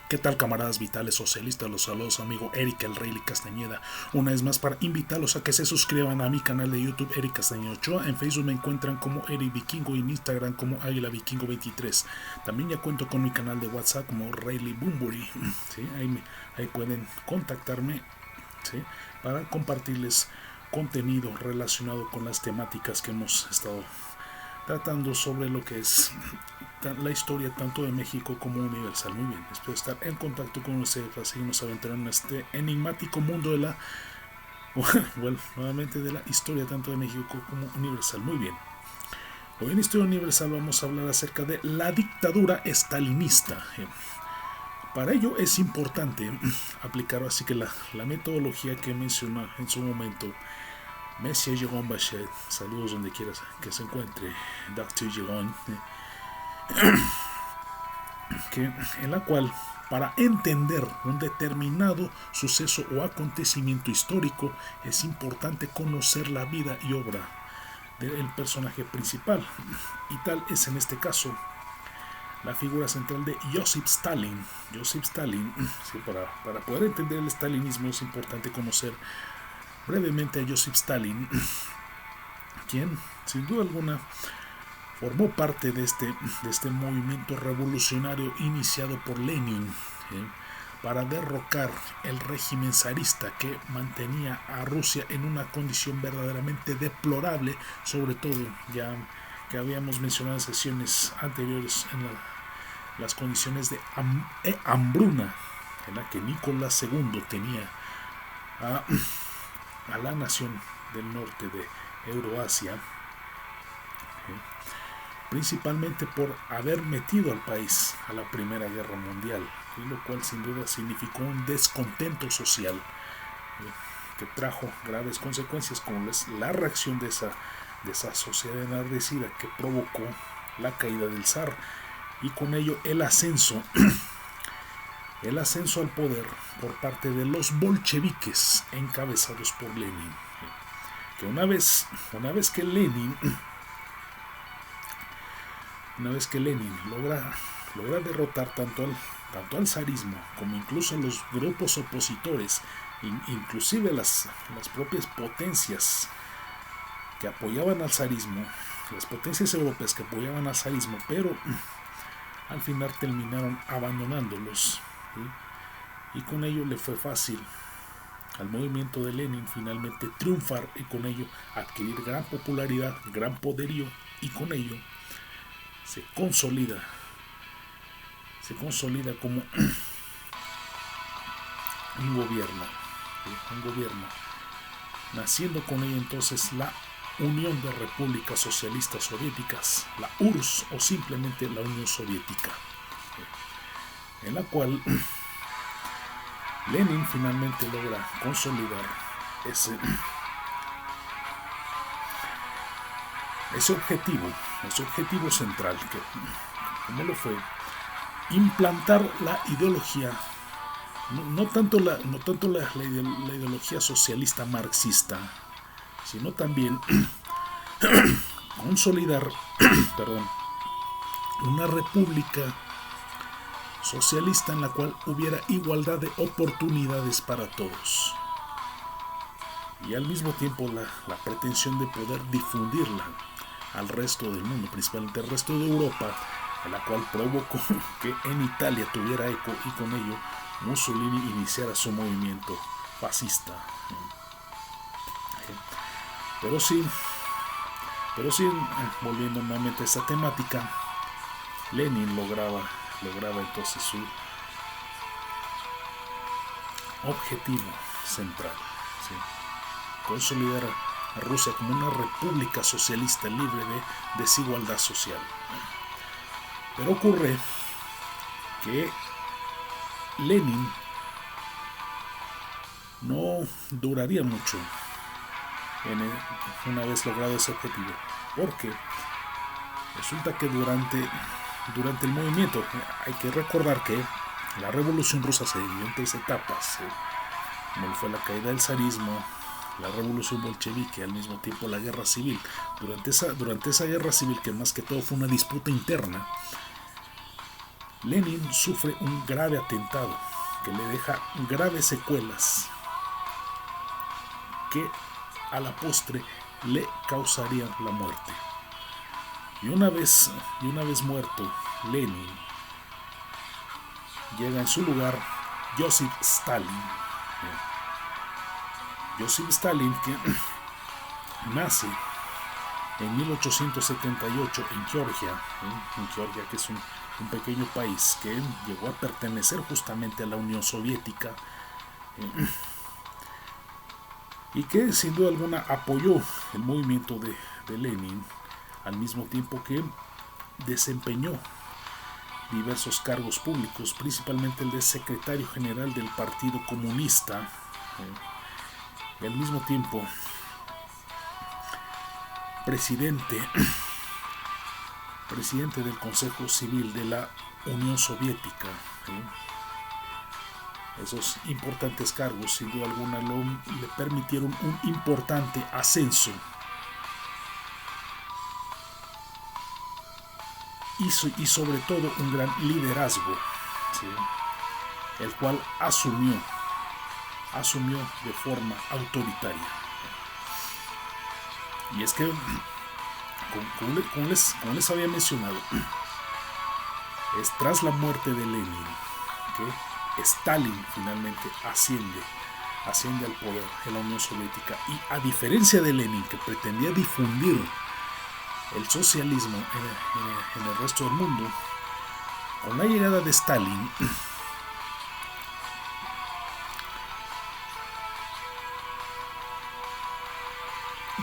¿Qué tal, camaradas vitales socialistas? Los saludos amigo Eric el Rey Castañeda. Una vez más para invitarlos a que se suscriban a mi canal de YouTube Eric Castañeda Ochoa. En Facebook me encuentran como Eric Vikingo y en Instagram como Águila Vikingo 23. También ya cuento con mi canal de WhatsApp como Rayleigh Bunbury. ¿Sí? Ahí pueden contactarme, ¿sí?, para compartirles contenido relacionado con las temáticas que hemos estado tratando sobre lo que es la historia tanto de México como universal. Muy bien, espero estar en contacto con ustedes para seguirnos aventurando en este enigmático mundo de la nuevamente de la historia tanto de México como universal. Muy bien, hoy en Historia Universal vamos a hablar acerca de la dictadura estalinista. Para ello es importante aplicar así que la metodología que mencioné en su momento Monsieur Jérôme Bachet, saludos donde quieras que se encuentre, Dr. Jérôme, en la cual para entender un determinado suceso o acontecimiento histórico es importante conocer la vida y obra del personaje principal, y tal es en este caso la figura central de Joseph Stalin. Joseph Stalin, sí, para poder entender el stalinismo es importante conocer brevemente a Joseph Stalin, quien sin duda alguna formó parte de este movimiento revolucionario iniciado por Lenin, para derrocar el régimen zarista que mantenía a Rusia en una condición verdaderamente deplorable, sobre todo ya que habíamos mencionado en sesiones anteriores en las condiciones de hambruna en la que Nicolás II tenía a la nación del norte de Euroasia, principalmente por haber metido al país a la Primera Guerra Mundial, lo cual sin duda significó un descontento social que trajo graves consecuencias, como es la reacción de esa sociedad enardecida que provocó la caída del zar y con ello el ascenso al poder por parte de los bolcheviques encabezados por Lenin, que una vez que Lenin logra derrotar tanto al zarismo como incluso a los grupos opositores, inclusive las propias potencias que apoyaban al zarismo, las potencias europeas que apoyaban al zarismo, pero al final terminaron abandonándolos, ¿sí? Y con ello le fue fácil al movimiento de Lenin finalmente triunfar y con ello adquirir gran popularidad, gran poderío, y con ello se consolida como un gobierno, naciendo con ello entonces la Unión de Repúblicas Socialistas Soviéticas, la URSS, o simplemente la Unión Soviética, en la cual Lenin finalmente logra consolidar ese objetivo central, que como lo fue implantar la ideología, no tanto la ideología socialista marxista, sino también consolidar una república socialista en la cual hubiera igualdad de oportunidades para todos, y al mismo tiempo la pretensión de poder difundirla al resto del mundo, principalmente al resto de Europa, a la cual provocó que en Italia tuviera eco y con ello Mussolini iniciara su movimiento fascista. Pero sí, volviendo nuevamente a esta temática, Lenin lograba entonces su objetivo central, ¿sí?, consolidar a Rusia como una república socialista libre de desigualdad social. Pero ocurre que Lenin no duraría mucho una vez logrado ese objetivo, porque resulta que durante el movimiento, hay que recordar que la Revolución Rusa se dividió en 3 etapas, como fue la caída del zarismo, la revolución bolchevique, al mismo tiempo la guerra civil. Durante esa guerra civil, que más que todo fue una disputa interna, Lenin sufre un grave atentado que le deja graves secuelas que a la postre le causarían la muerte. Y una vez muerto Lenin, llega en su lugar Joseph Stalin. Joseph Stalin, que nace en 1878 en Georgia, que es un pequeño país que llegó a pertenecer justamente a la Unión Soviética, y que sin duda alguna apoyó el movimiento de Lenin, al mismo tiempo que desempeñó diversos cargos públicos, principalmente el de secretario general del Partido Comunista, y al mismo tiempo presidente del Consejo Civil de la Unión Soviética. Esos importantes cargos, sin duda alguna, le permitieron un importante ascenso y sobre todo un gran liderazgo, ¿sí?, el cual asumió de forma autoritaria. Y es que, como les había mencionado, es tras la muerte de Lenin que Stalin finalmente asciende al poder en la Unión Soviética, y a diferencia de Lenin, que pretendía difundir el socialismo en el resto del mundo, con la llegada de Stalin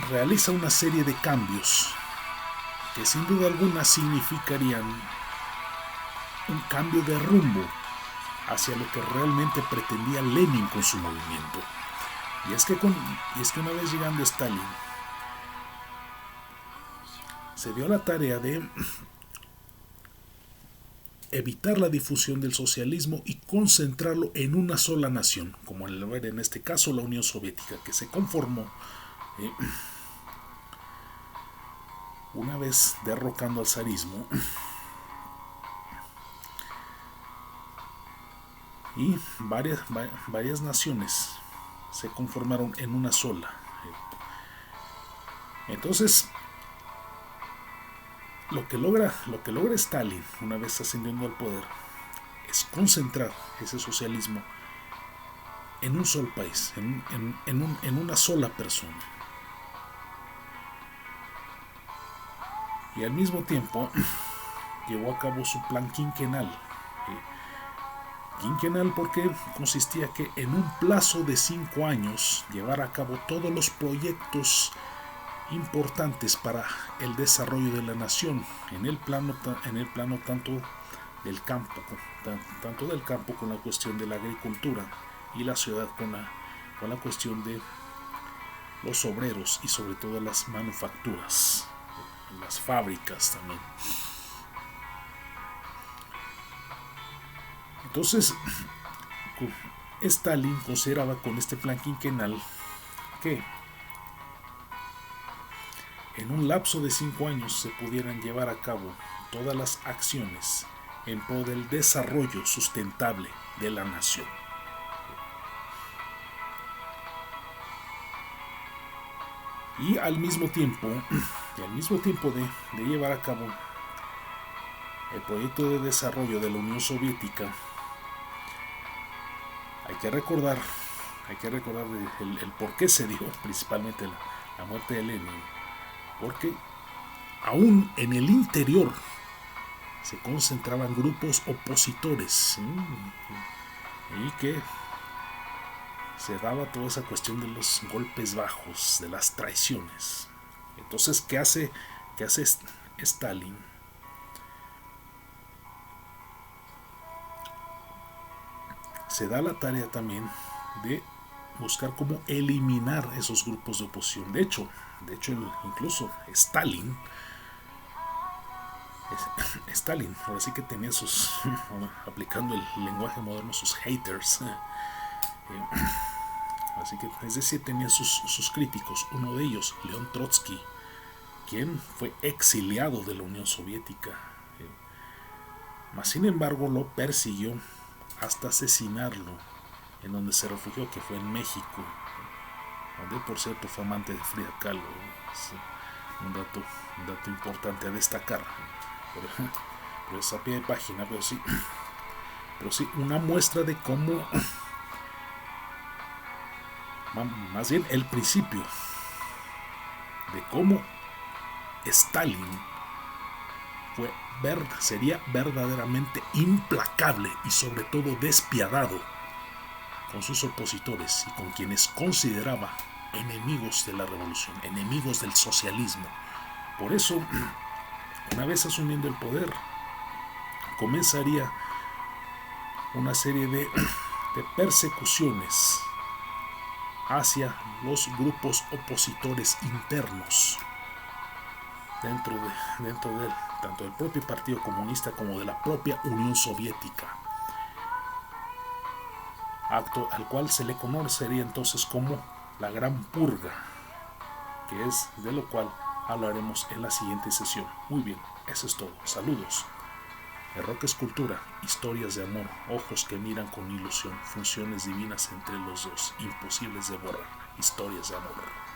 realiza una serie de cambios que sin duda alguna significarían un cambio de rumbo hacia lo que realmente pretendía Lenin con su movimiento. Y es que una vez llegando Stalin, se dio la tarea de evitar la difusión del socialismo y concentrarlo en una sola nación, como en este caso la Unión Soviética, que se conformó una vez derrocando al zarismo, y varias naciones se conformaron en una sola. Entonces, lo que logra Stalin una vez ascendiendo al poder es concentrar ese socialismo en un solo país, en una sola persona. Y al mismo tiempo llevó a cabo su plan quinquenal. Quinquenal porque consistía que en un plazo de 5 años llevar a cabo todos los proyectos importantes para el desarrollo de la nación en el plano tanto del campo con la cuestión de la agricultura, y la ciudad con la cuestión de los obreros y sobre todo las manufacturas, las fábricas también. Entonces, Stalin consideraba con este plan quinquenal que en un lapso de 5 años se pudieran llevar a cabo todas las acciones en pro del desarrollo sustentable de la nación. Y al mismo tiempo de llevar a cabo el proyecto de desarrollo de la Unión Soviética, hay que recordar el por qué se dio principalmente la muerte de Lenin, porque aún en el interior se concentraban grupos opositores, y que se daba toda esa cuestión de los golpes bajos, de las traiciones. Entonces, ¿qué hace Stalin? Se da la tarea también de buscar cómo eliminar esos grupos de oposición. De hecho, incluso Stalin, ahora sí que tenía sus, aplicando el lenguaje moderno, sus haters. Así que, es decir, tenía sus críticos. Uno de ellos, León Trotsky, quien fue exiliado de la Unión Soviética. Mas sin embargo lo persiguió hasta asesinarlo, en donde se refugió, que fue en México, donde por cierto fue amante de Frida Kahlo. Es un dato importante a destacar. Pero es a pie de página, pero sí, una muestra de cómo, más bien el principio, de cómo Stalin sería verdaderamente implacable y sobre todo despiadado con sus opositores y con quienes consideraba enemigos de la revolución, enemigos del socialismo. Por eso, una vez asumiendo el poder, comenzaría una serie de persecuciones hacia los grupos opositores internos dentro de tanto del propio Partido Comunista como de la propia Unión Soviética, acto al cual se le conocería entonces como la Gran Purga, que es de lo cual hablaremos en la siguiente sesión. Muy bien, eso es todo. Saludos. El rock es cultura, historias de amor, ojos que miran con ilusión, funciones divinas entre los dos, imposibles de borrar, historias de amor.